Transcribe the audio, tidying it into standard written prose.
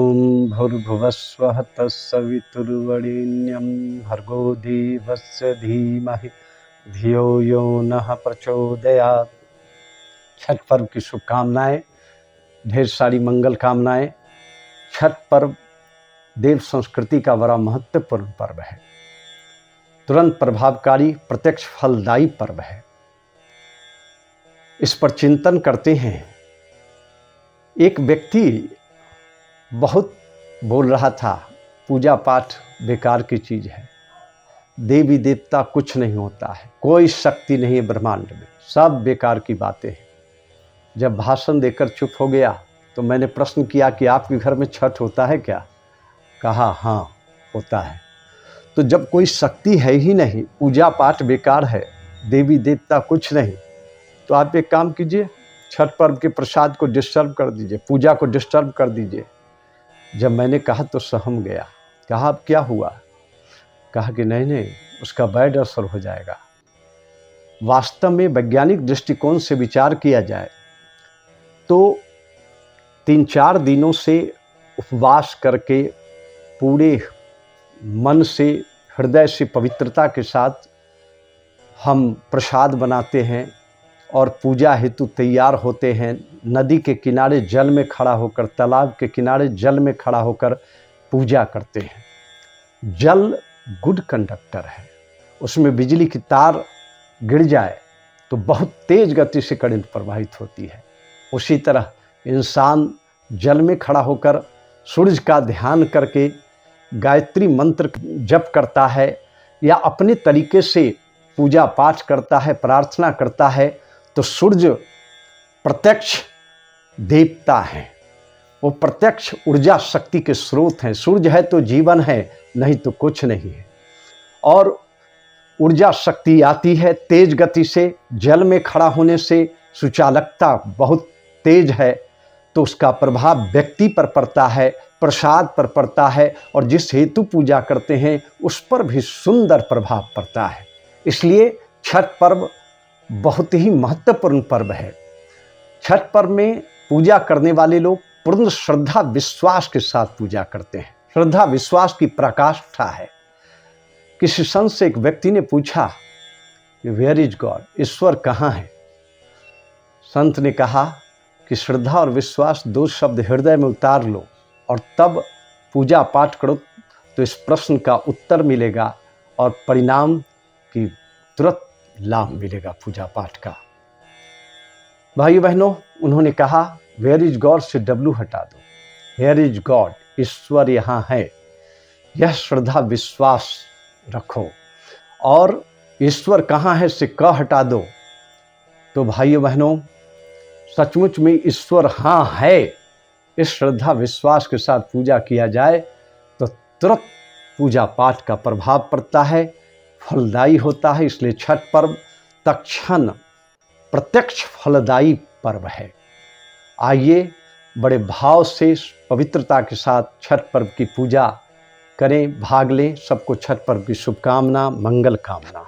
ओम भूर्भुवस्वः तत्सवितुर्वरेण्यं भर्गो देवस्य धीमहि धियो यो नः प्रचोदयात्। छठ पर्व की शुभकामनाएं, ढेर सारी मंगल कामनाएं। छठ पर्व देव संस्कृति का बड़ा महत्वपूर्ण पर्व है, तुरंत प्रभावकारी, प्रत्यक्ष फलदायी पर्व है। इस पर चिंतन करते हैं। एक व्यक्ति बहुत बोल रहा था, पूजा पाठ बेकार की चीज है, देवी देवता कुछ नहीं होता है, कोई शक्ति नहीं है ब्रह्मांड में, सब बेकार की बातें हैं। जब भाषण देकर चुप हो गया तो मैंने प्रश्न किया कि आपके घर में छठ होता है क्या? कहा हाँ होता है। तो जब कोई शक्ति है ही नहीं, पूजा पाठ बेकार है, देवी देवता कुछ नहीं, तो आप एक काम कीजिए, छठ पर्व के प्रसाद को डिस्टर्ब कर दीजिए, पूजा को डिस्टर्ब कर दीजिए। जब मैंने कहा तो सहम गया। कहा अब क्या हुआ? कहा कि नहीं, उसका बैड असर हो जाएगा। वास्तव में वैज्ञानिक दृष्टिकोण से विचार किया जाए तो 3-4 दिनों से उपवास करके पूरे मन से, हृदय से, पवित्रता के साथ हम प्रसाद बनाते हैं और पूजा हेतु तैयार होते हैं। नदी के किनारे जल में खड़ा होकर, तालाब के किनारे जल में खड़ा होकर पूजा करते हैं। जल गुड कंडक्टर है, उसमें बिजली की तार गिर जाए तो बहुत तेज गति से करंट प्रवाहित होती है। उसी तरह इंसान जल में खड़ा होकर सूरज का ध्यान करके गायत्री मंत्र जप करता है या अपने तरीके से पूजा पाठ करता है, प्रार्थना करता है, तो सूर्य प्रत्यक्ष देवता है, वो प्रत्यक्ष ऊर्जा शक्ति के स्रोत हैं। सूर्य है तो जीवन है, नहीं तो कुछ नहीं है। और ऊर्जा शक्ति आती है तेज गति से, जल में खड़ा होने से सुचालकता बहुत तेज है, तो उसका प्रभाव व्यक्ति पर पड़ता है, प्रसाद पर पड़ता है, और जिस हेतु पूजा करते हैं उस पर भी सुंदर प्रभाव पड़ता है। इसलिए छठ पर्व बहुत ही महत्वपूर्ण पर्व है। छठ पर्व में पूजा करने वाले लोग पूर्ण श्रद्धा विश्वास के साथ पूजा करते हैं। श्रद्धा विश्वास की पराकाष्ठा है। किसी संत से एक व्यक्ति ने पूछा, वेयर इज गॉड, ईश्वर कहाँ है? संत ने कहा कि श्रद्धा और विश्वास 2 शब्द हृदय में उतार लो और तब पूजा पाठ करो, तो इस प्रश्न का उत्तर मिलेगा और परिणाम की तुरंत लाभ मिलेगा पूजा पाठ का। भाई बहनों, उन्होंने कहा वेयर इज गॉड से W हटा दो, वेयर इज गॉड, ईश्वर यहाँ है, यह श्रद्धा विश्वास रखो। और ईश्वर कहाँ है से क हटा दो, तो भाइयों बहनों सचमुच में ईश्वर हाँ है, इस श्रद्धा विश्वास के साथ पूजा किया जाए तो तुरंत पूजा पाठ का प्रभाव पड़ता है, फलदायी होता है। इसलिए छठ पर्व तत्क्षण प्रत्यक्ष फलदायी पर्व है। आइए बड़े भाव से, पवित्रता के साथ छठ पर्व की पूजा करें, भाग लें। सबको छठ पर्व की शुभकामना, मंगल कामना।